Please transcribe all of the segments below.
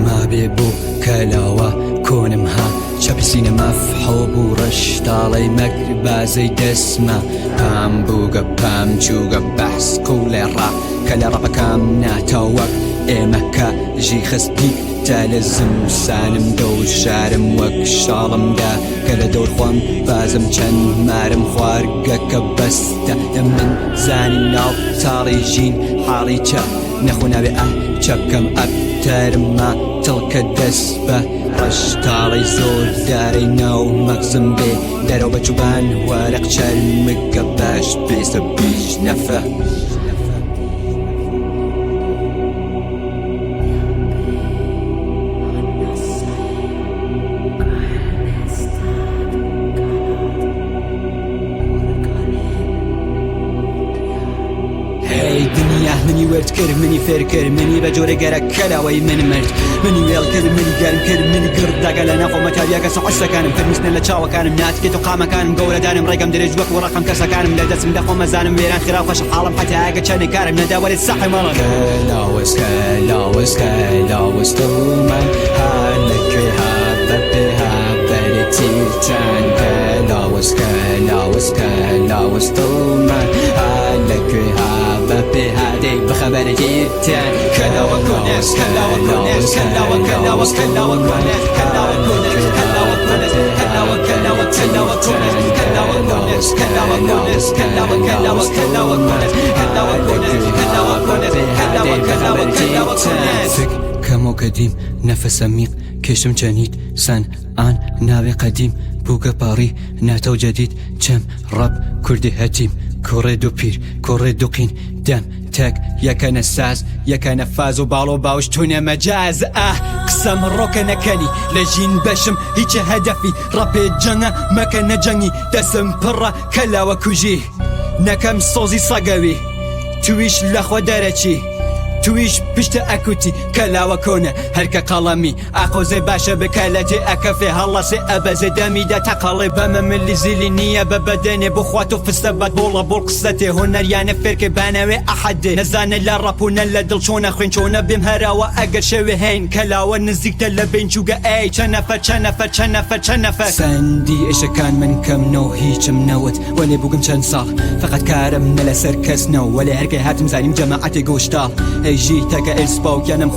ما بێبوو کەلاوە کۆنم ها چەپسینە مەفحۆ بوو ڕەشتاڵەی مەکر بازەی دەسمە پام بووگە پام چووگە بەحس قوڵێڕا کە لە ڕەپەکەم ناتەوەک ئێمە کە ژی خستی تا لە زمسانم دە و شارم وەک شاڵمدا کە لە دەور خۆم بازم چەند مارم خوارگەکە بەستە من زانی ناو تاڵی ژین حاڵی چە نەخۆناوێ چە بکەم ئەبتەرمە تڵکە دەست بە ڕەشتاڵی زۆر دارەی ناو مەغزم بێ دەرەوە بە چوبان وەرەق چەرمگە باش بێسە بیش نەفە دنیا منی ورد کرد منی فێر کرد منی بە جۆرە گەرە کەلاوەی من مرد منی وێڵ کرد منی گەرم کرد منی گردەگە لە ناخۆمە تاریاکە سەحەسەکانم فرمیستنە لە چاوەکانم ناتکێت و قامەکانم گەورەدانم ڕێگەم درێژ وەک وەڕەقم کەسەکانم لە دەستم دەخۆ مەزانم وێران خراو خەش حاڵم حەتاگە چەندێک کارم نەدا وەرێت سەحی مەڵە کەلاوەز کەلاوەز کەلاوەز دڵمەن هەر لەکوێ هاتە پێ هاتەری تیرچان کەلاوەز کەلاوەز کەلاوەز دڵمەن هەر لەکوێ بەپێ هادەی بخەبەرە گیرتیان کەلاوە کۆنێس کەلاوە کۆنێس کەلاوە کەلاوەس کەلاوە کۆنێس کەلاوە کۆنێس کەلاوە کۆنێس کەلاوە کەلاوە کەلاوە کۆنێس کەلاوە کۆنێس کەلاوە کۆنێس کەلاوە کەلاوە کەلاوە کۆنێس کەلاوە کۆنێس کەلاوە کۆنێس کەلاوە کەلاوە کەلاوە کۆنێس کەمۆ کەدیم نەفەسە میق کێشم چەنیت سەن ئان ناوێ قەدیم بووگە پاڕی ناتە و جەدید چەم ڕەب کوردی هەتیم کۆڕێ دو پیر کۆڕێ دوقین دەم تەک یەکەنە ساز یەکەنە فاز و باڵۆ باوش تونە مەجاز قسەم ڕۆکە نەکەنی لە ژین بەشم هیچە هەدەفی ڕەپێ جەنگە مەکە نەجەنگی دەسم پڕە کەلاوە کوژی نەکەم سۆزی سەگەوی تویش لەخۆ دەرەچی تویش پشتە ئەکوتی کەلاوە کۆنە هەرکە قەڵەمی ئاقۆزێ باشە بکە لە جێ ئەکەفێ هەڵەسێ ئەبەزێ دەمیدا تەقەڵێ بەمە ملی زیلی نییە بە بەدەنێ بخوات و فستە بەد بۆڵە بۆڵ قسەتێ هۆنەریانە فێرکە بانەوێ ئەحەدێ نەزانە لە ڕەپونە لە دڵ چۆنە خوێن چۆنە بێم هەراوە ئەگەر شەوێ هەین کەلاوە نزیکتە لە بین چووگە ئەی چەند نەفەر چەند نەفەر چەند نەفەر چەند نەفەر سەندی ئێشەکان من کەمنەوە هیچم نەوت وەلێ بووگم چەند ساڵ فەقەت کارم نە لەسەر کەسنەوە وەلێ هەرکەی هاتم زانیم جەماعەتێ گۆشتاڵ ئەیژی تەکە ئێسپاوکیانم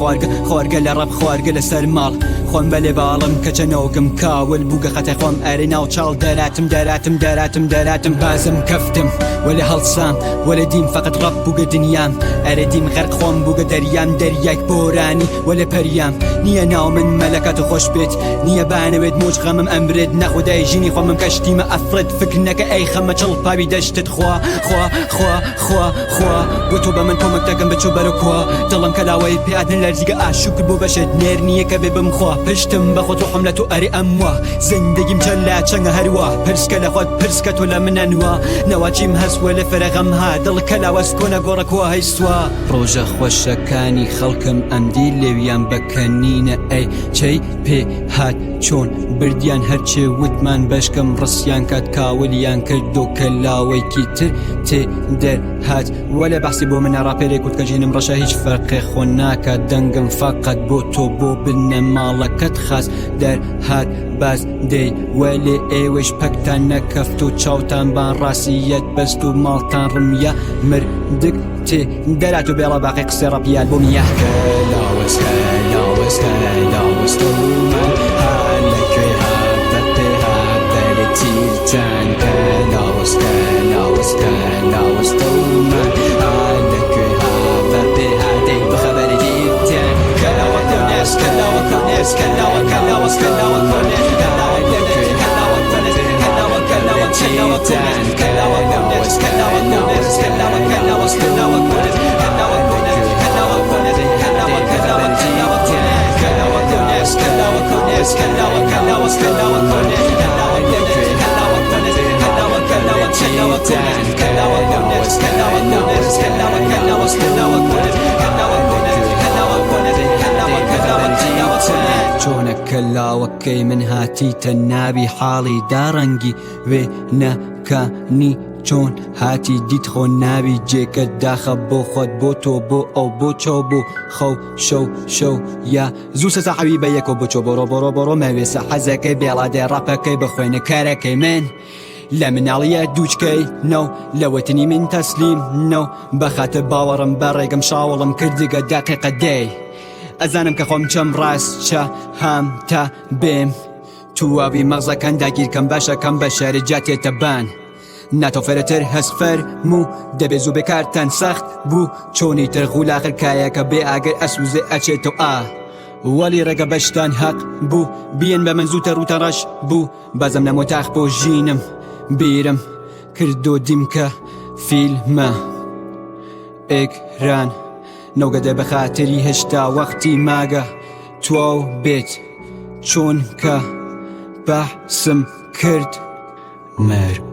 خوارگە لە ڕەب خوارگە لەسەر ماڵ خۆم بەلێ باڵم کە چەنەوەگم کاول بووگە خەتە خۆم ئەرێ ناو چاڵ دەراتم بازم کەفتم وەلێ هەڵسام وەلێ دیم فەقەت ڕەب بووگە دنیام ئەرێ دیم غەرق خۆم بووگە دەریام دەریایک بۆرانی وەلێ پەریام نییە ناو من مەلەکەت و خۆش بێت نییە بانەوێت موج غەمم ئەمرێت نەخودای ژینی خۆمم کەشتیمە ئەفرەت فکر نەکە ئەی خەمە چڵ پاوی دەشتت خوا بۆ تۆ بە من کۆمەک دەکەم بچۆ بەرە کوا دڵم کەلاوەی پێهاتن لەرزیگە ئاشوکر بۆ بەشێت نێر نییە کە بێ بمخوا پشتم بەخۆ تۆ حەملەت و ئەرێ ئەموا زندگیم چەند لا چەنگە هەروە پرسکە لە خۆت پرسکە تۆ لە منەنوە نەواچیم هەسوە لە فەرەغەم ها دڵ کەلاوەس کۆنە گۆڕەکوە هەیسوە ڕۆژە خۆشەکانی خەڵکم ئەمدی لێویان بەکەنینە ئەی چەی پێ هات چۆن بردیان هەرچێ وتمان بەشکەم ڕستیان کات کاولیان کرد و کەلاوەیکی تر تێ دەرهات وەلێ بەحسی بۆ منە ڕاپێرێک وت کە ژینم ڕەشە هیچ فەرقێ خۆ ناکات دەنگم فەقەت بۆ تۆ بۆ بنە ماڵەکەت خاس دەرهات باز دەی وەلێ ئێوەش پەکتان نەکەفت و چاوتان بان ڕاستیەت بەست و ماڵتان ڕمیە مردک تێ دەرات و بێڵە باقی قسێ ڕەپیال بۆ میە کەلاوەز دڵمەن هەر لەکوێ هاتە پێ هاتەری تیرچان کەلاوەز دڵمەن هەر لەکوێ هاتە پێ هاتەی بخەبەرە گیرتیان کەلاوە کۆنێس کەلاوە کۆنێس کەلاوە کەلاوەز کەلاوە کۆنێس کەلاوە کۆنێس کەلاوە کۆنێس کەلاوە کەلاوە کەلاوە کۆنێس کەلاوە کۆنێس کەلاوە کۆنێس کەلاوە کەلاوەز کەلاوە کۆنێس کەلاوە کۆنێس کەلاوە کۆنێس کەلاوە کەلاوە کەلاوە کۆنێس کەلاوە کۆنێس کەلاوە کۆنێس کەلاوە کەلاوەز کەلاوە کۆنێس کەلاوە کۆنێس کەلاوە کۆنێس کەلاوە کەلاوە کەلاوە کۆنێس کەلاوە کۆنێس کەلاوە کۆنێس کەلاوە کەلاوەز کەلاوە کۆنێس کەلاوە کۆنێس کەلاوە کۆنێس کەلاوە کەلاوە کەلاوە کۆنێس چۆنە کەلاوەکەی من هاتیتە ناوی حاڵی داڕەنگی وێ نەکانی چۆن هاتی دیت خۆ ناوی جێکە داخە بۆ خۆت بۆ تۆ بۆ ئەو بۆ چۆ بۆ خەو شەو یا زوو سەسە حەوی بە یەکۆ بۆ چۆ بۆڕۆ مەوێسە حەزەکەی بێڵادێ ڕەپەکەی بخوێنە کارەکەی من لە مناڵیە دووچکەی نەو لەوەتنی من تەسلیم نەو بەخاتە باوەڕم بە ڕێگەم شاوڵم کردگە دەقیقە دەی ئەزانم کە خۆم چەم ڕاستچە هام تا بێم تواوی مەغزەکان داگیرکەم باشەکەم بە شارجاتێتە بان ناتۆ فەرەتر هەسفەر مو دەبێ زوو بێکارتان سەخت بوو چۆنی ترغولاخر کایەکە بێ ئاگەر ئەسوزێ ئەچێتەوە وەلی ڕێگە بەشتان حەق بوو بیەن بە من زووتە ڕوتە ڕەش بوو بەزەم لە مۆتاخ بۆ ژینم بیرم کردو دیمکە فیلمە ئێکران نەوگەدە بە خاتری هێشتا وەختی ماگە تواو بێت چۆن کە بەحسم کرد مەرگ